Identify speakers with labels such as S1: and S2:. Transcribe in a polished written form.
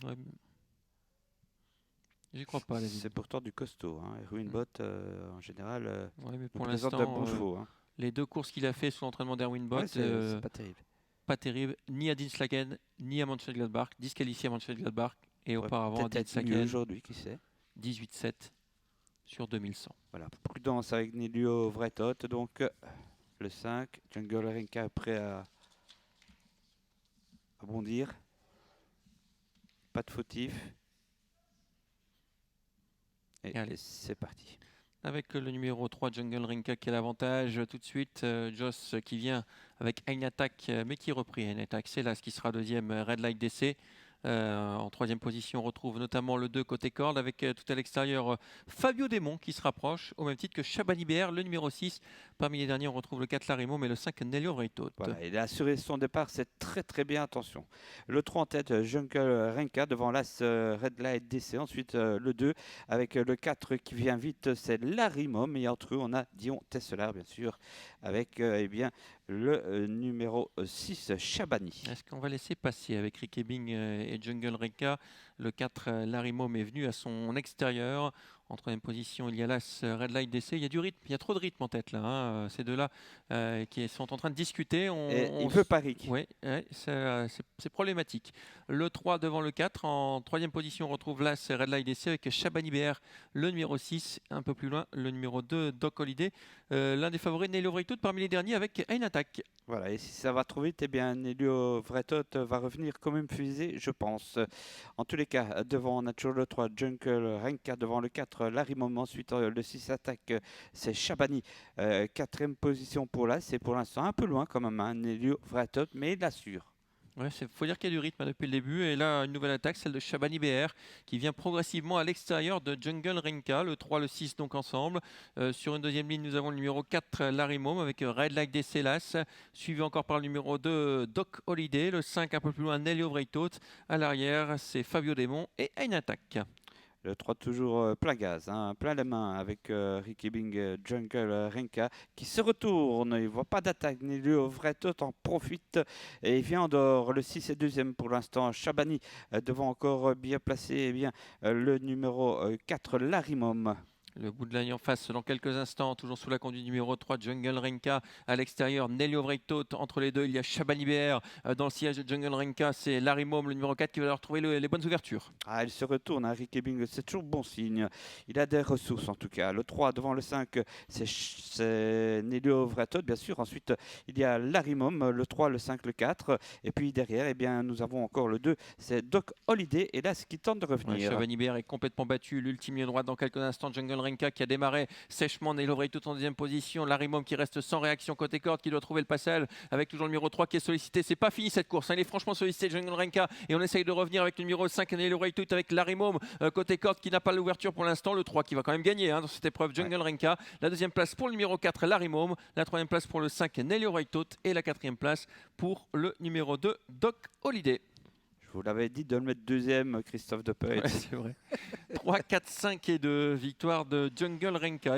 S1: Ouais, j'y crois pas, David.
S2: C'est pourtant du costaud. Hein. Erwin Bott, en général,
S1: Ouais, mais
S2: nous
S1: pour
S2: présente un
S1: l'instant,
S2: bon chevaux. Hein.
S1: les 2 courses qu'il a fait sous l'entraînement d'Erwin
S2: Ouais,
S1: Bott,
S2: c'est pas terrible.
S1: pas terrible, ni à Dinslaken, ni à Mönchengladbach, disqualifié à Mönchengladbach, et
S2: Pourrait
S1: auparavant à
S2: peut-être être mieux
S1: Dinslaken,
S2: aujourd'hui, qui sait.
S1: 18-7 sur 2100.
S2: Voilà, prudence avec Nelio Vretot. Donc, le 5, Jungle Renka prêt à bondir. Pas de fautif. Et
S1: allez.
S2: c'est parti.
S1: Avec le numéro 3, Jungle Rinka qui a l'avantage tout de suite. Joss qui vient avec Ein Attack, mais qui est repris. Ein Attack, c'est là ce qui sera deuxième, Red Light DC. En troisième position, on retrouve notamment le 2 côté corde avec tout à l'extérieur Fabio Démon qui se rapproche au même titre que Chabani BR, le numéro 6. Parmi les derniers, on retrouve le 4 Larimo, mais le 5 Nelio Vretot.
S2: Voilà, il a assuré son départ, c'est très bien, attention. Le 3 en tête, Jungle Renka, devant l'As Red Light DC. Ensuite, le 2 avec le 4 qui vient vite, c'est Larimum. Et entre eux, on a Dion Tesselar, bien sûr, avec eh bien, le numéro 6, Chabani.
S1: Est-ce qu'on va laisser passer avec Rick Ebing et Jungle Renka? Le 4, Larimum est venu à son extérieur. En troisième position, il y a l'As Red Light DC. Il y a du rythme, il y a trop de rythme en tête là. Hein. Ces deux-là qui sont en train de discuter.
S2: Il veut parier.
S1: Oui, c'est problématique. Le 3 devant le 4. En troisième position, on retrouve l'As Red Light DC avec Chabani BR, le numéro 6. Un peu plus loin, le numéro 2, Doc Holiday. L'un des favoris, Nelio Vretot, parmi les derniers avec Ein Attack.
S2: Voilà, et si ça va trop vite, eh bien, Nelio Vretot va revenir comme une fusée, je pense. En tous les cas, devant, on a toujours le 3, Jungle Renka, devant le 4, Larimum, ensuite le 6 attaque, c'est Chabani. Quatrième position pour là, c'est pour l'instant un peu loin quand même, hein, Nelio Vretot, mais il assure.
S1: Ouais, faut dire qu'il y a du rythme depuis le début. Et là, une nouvelle attaque, celle de Chabani BR, qui vient progressivement à l'extérieur de Jungle Renka, le 3, le 6 donc ensemble. Sur une deuxième ligne, nous avons le numéro 4, Larimum, avec Red Light des Célas, suivi encore par le numéro 2, Doc Holiday, le 5 un peu plus loin, Nelio Vretot. À l'arrière, c'est Fabio Démon et Ein Attack.
S2: Le 3 toujours plein gaz, hein, plein les mains avec Ricky Bing, Jungle Renka qui se retourne. Il ne voit pas d'attaque. Nelio Vretot en profite et il vient en dehors. Le 6 est deuxième pour l'instant. Chabani devant encore bien placé eh bien, le numéro 4 Larimum.
S1: Le bout de la ligne en face dans quelques instants, toujours sous la conduite numéro 3, Jungle Renka. À l'extérieur, Nelio Vretot. Entre les deux, il y a Chabani BR. Dans le sillage de Jungle Renka, c'est Larimum, le numéro 4, qui va leur trouver les bonnes ouvertures.
S2: Ah, il se retourne, hein, Ricky Bing, c'est toujours bon signe. Il a des ressources en tout cas. Le 3 devant le 5, c'est Nelio Vretot, bien sûr. Ensuite, il y a Larimum, le 3, le 5, le 4. Et puis derrière, eh bien, nous avons encore le 2, c'est Doc Holiday. Et là, ce qui tente de revenir.
S1: Ouais, Chabani BR est complètement battu. L'ultime ligne droite dans quelques instants. Jungle Renka qui a démarré sèchement. Nelio Vretot en deuxième position. Larimum qui reste sans réaction côté corde, qui doit trouver le passage avec toujours le numéro 3 qui est sollicité. C'est pas fini cette course. Hein. Il est franchement sollicité, Jungle Renka. Et on essaye de revenir avec le numéro 5, Nelio Vretot, avec Larimum côté corde qui n'a pas l'ouverture pour l'instant. Le 3 qui va quand même gagner dans cette épreuve, Jungle Renka. La deuxième place pour le numéro 4, Larimum. La troisième place pour le 5, Nelio Vretot. Et la quatrième place pour le numéro 2, Doc Holiday.
S2: Je vous l'avais dit de le mettre deuxième, Christophe Depeut.
S1: Ouais, c'est vrai. 3, 4, 5 et 2. Victoire de Jungle Renka.